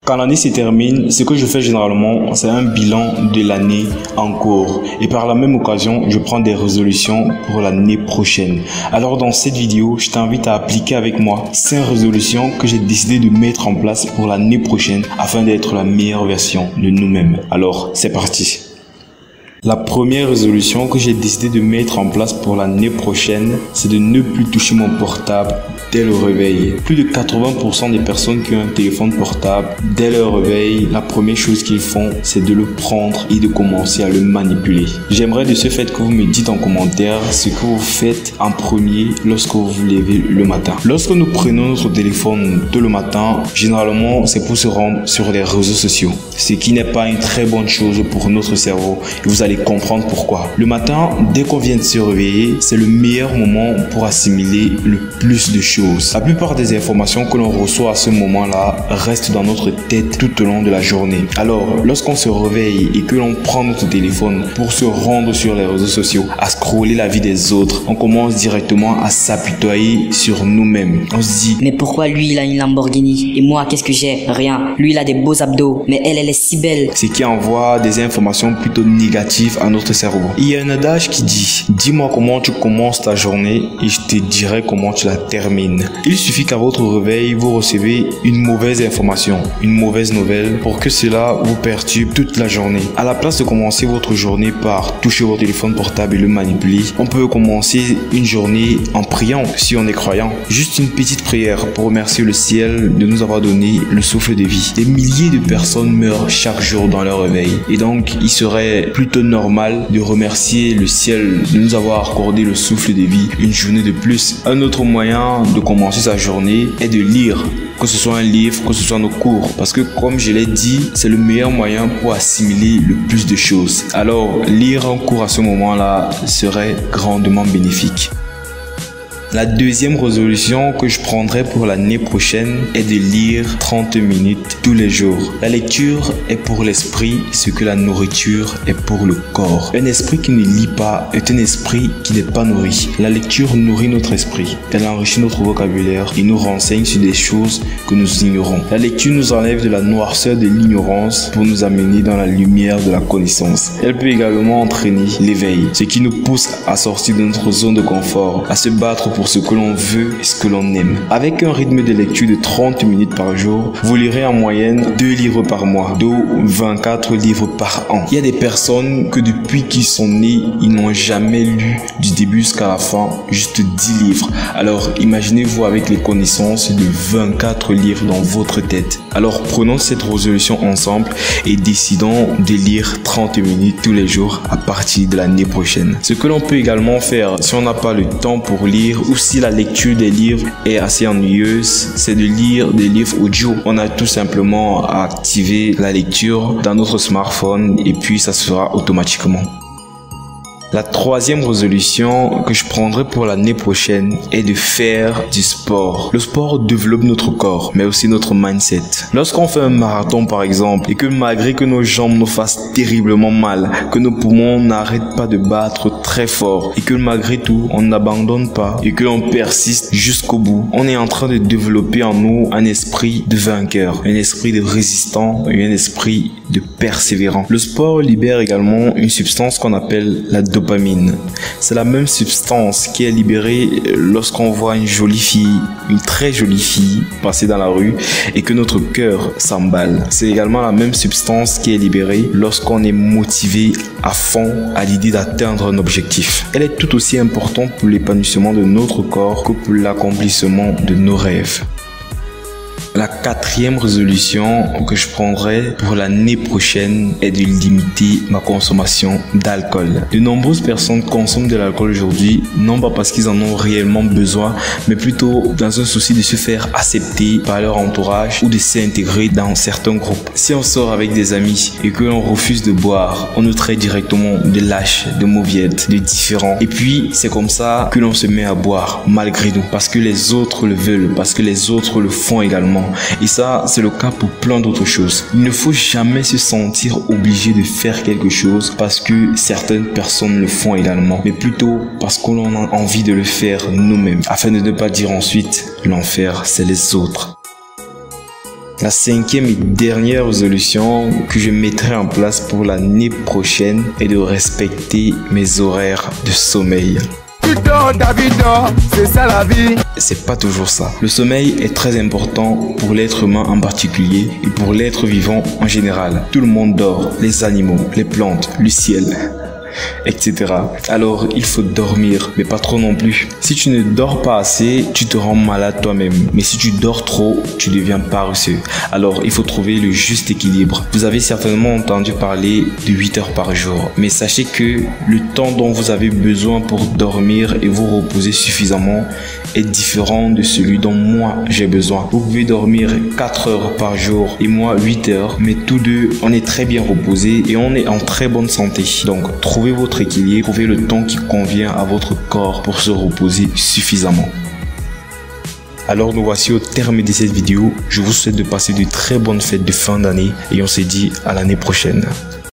Quand l'année se termine, ce que je fais généralement, c'est un bilan de l'année en cours. Et par la même occasion, je prends des résolutions pour l'année prochaine. Alors dans cette vidéo, je t'invite à appliquer avec moi 5 résolutions que j'ai décidé de mettre en place pour l'année prochaine afin d'être la meilleure version de nous-mêmes. Alors, c'est parti. La première résolution que j'ai décidé de mettre en place pour l'année prochaine, c'est de ne plus toucher mon portable dès le réveil. Plus de 80% des personnes qui ont un téléphone portable, dès leur réveil, la première chose qu'ils font, c'est de le prendre et de commencer à le manipuler. J'aimerais de ce fait que vous me dites en commentaire ce que vous faites en premier lorsque vous vous levez le matin. Lorsque nous prenons notre téléphone tôt le matin, généralement, c'est pour se rendre sur les réseaux sociaux, ce qui n'est pas une très bonne chose pour notre cerveau. Et vous allez comprendre pourquoi. Le matin, dès qu'on vient de se réveiller, c'est le meilleur moment pour assimiler le plus de choses. La plupart des informations que l'on reçoit à ce moment-là restent dans notre tête tout au long de la journée. Alors, lorsqu'on se réveille et que l'on prend notre téléphone pour se rendre sur les réseaux sociaux, à scroller la vie des autres, on commence directement à s'apitoyer sur nous-mêmes. On se dit, mais pourquoi lui il a une Lamborghini et moi qu'est-ce que j'ai? Rien. Lui il a des beaux abdos, mais elle est si belle. Ce qui envoie des informations plutôt négatives à notre cerveau. Il y a un adage qui dit, dis-moi comment tu commences ta journée et je te dirai comment tu la termines. Il suffit qu'à votre réveil, vous recevez une mauvaise information, une mauvaise nouvelle pour que cela vous perturbe toute la journée. À la place de commencer votre journée par toucher votre téléphone portable et le manipuler, on peut commencer une journée en priant si on est croyant. Juste une petite prière pour remercier le ciel de nous avoir donné le souffle de vie. Des milliers de personnes meurent chaque jour dans leur réveil et donc il serait plutôt normal de remercier le ciel de nous avoir accordé le souffle de vie une journée de plus. Un autre moyen de commencer sa journée est de lire, que ce soit un livre, que ce soit nos cours, parce que comme je l'ai dit, c'est le meilleur moyen pour assimiler le plus de choses. Alors lire un cours à ce moment-là serait grandement bénéfique. La deuxième résolution que je prendrai pour l'année prochaine est de lire 30 minutes tous les jours. La lecture est pour l'esprit ce que la nourriture est pour le corps. Un esprit qui ne lit pas est un esprit qui n'est pas nourri. La lecture nourrit notre esprit. Elle enrichit notre vocabulaire et nous renseigne sur des choses que nous ignorons. La lecture nous enlève de la noirceur de l'ignorance pour nous amener dans la lumière de la connaissance. Elle peut également entraîner l'éveil, ce qui nous pousse à sortir de notre zone de confort, à se battre pour ce que l'on veut et ce que l'on aime. Avec un rythme de lecture de 30 minutes par jour, vous lirez en moyenne 2 livres par mois, dont 24 livres par an. Il y a des personnes que depuis qu'ils sont nés, ils n'ont jamais lu du début jusqu'à la fin, juste 10 livres. Alors imaginez-vous avec les connaissances de 24 livres dans votre tête. Alors prenons cette résolution ensemble et décidons de lire 30 minutes tous les jours à partir de l'année prochaine. Ce que l'on peut également faire si on n'a pas le temps pour lire ou si la lecture des livres est assez ennuyeuse, c'est de lire des livres audio. On a tout simplement à activer la lecture dans notre smartphone et puis ça se fera automatiquement. La troisième résolution que je prendrai pour l'année prochaine est de faire du sport. Le sport développe notre corps, mais aussi notre mindset. Lorsqu'on fait un marathon par exemple, et que malgré que nos jambes nous fassent terriblement mal, que nos poumons n'arrêtent pas de battre très fort, et que malgré tout, on n'abandonne pas, et que l'on persiste jusqu'au bout, on est en train de développer en nous un esprit de vainqueur, un esprit de résistant et un esprit de persévérant. Le sport libère également une substance qu'on appelle la dopamine. C'est la même substance qui est libérée lorsqu'on voit une jolie fille, une très jolie fille passer dans la rue et que notre cœur s'emballe. C'est également la même substance qui est libérée lorsqu'on est motivé à fond à l'idée d'atteindre un objectif. Elle est tout aussi importante pour l'épanouissement de notre corps que pour l'accomplissement de nos rêves. La quatrième résolution que je prendrai pour l'année prochaine est de limiter ma consommation d'alcool. De nombreuses personnes consomment de l'alcool aujourd'hui, non pas parce qu'ils en ont réellement besoin, mais plutôt dans un souci de se faire accepter par leur entourage ou de s'intégrer dans certains groupes. Si on sort avec des amis et que l'on refuse de boire, on nous traite directement de lâches, de mauviettes, de différents. Et puis, c'est comme ça que l'on se met à boire, malgré nous, parce que les autres le veulent, parce que les autres le font également. Et ça, c'est le cas pour plein d'autres choses. Il ne faut jamais se sentir obligé de faire quelque chose parce que certaines personnes le font également, mais plutôt parce qu'on a envie de le faire nous-mêmes, afin de ne pas dire ensuite l'enfer, c'est les autres. La cinquième et dernière résolution que je mettrai en place pour l'année prochaine est de respecter mes horaires de sommeil. C'est ça la vie. C'est pas toujours ça. Le sommeil est très important pour l'être humain en particulier et pour l'être vivant en général. Tout le monde dort, les animaux, les plantes, le ciel, etc. Alors il faut dormir, mais pas trop non plus. Si tu ne dors pas assez, tu te rends malade toi-même. Mais si tu dors trop, tu deviens paresseux. Alors il faut trouver le juste équilibre. Vous avez certainement entendu parler de 8 heures par jour. Mais sachez que le temps dont vous avez besoin pour dormir et vous reposer suffisamment est différent de celui dont moi j'ai besoin. Vous pouvez dormir 4 heures par jour et moi 8 heures. Mais tous deux, on est très bien reposés et on est en très bonne santé. Donc trouvez votre équilibre, trouvez le temps qui convient à votre corps pour se reposer suffisamment. Alors nous voici au terme de cette vidéo. Je vous souhaite de passer de très bonnes fêtes de fin d'année et on se dit à l'année prochaine.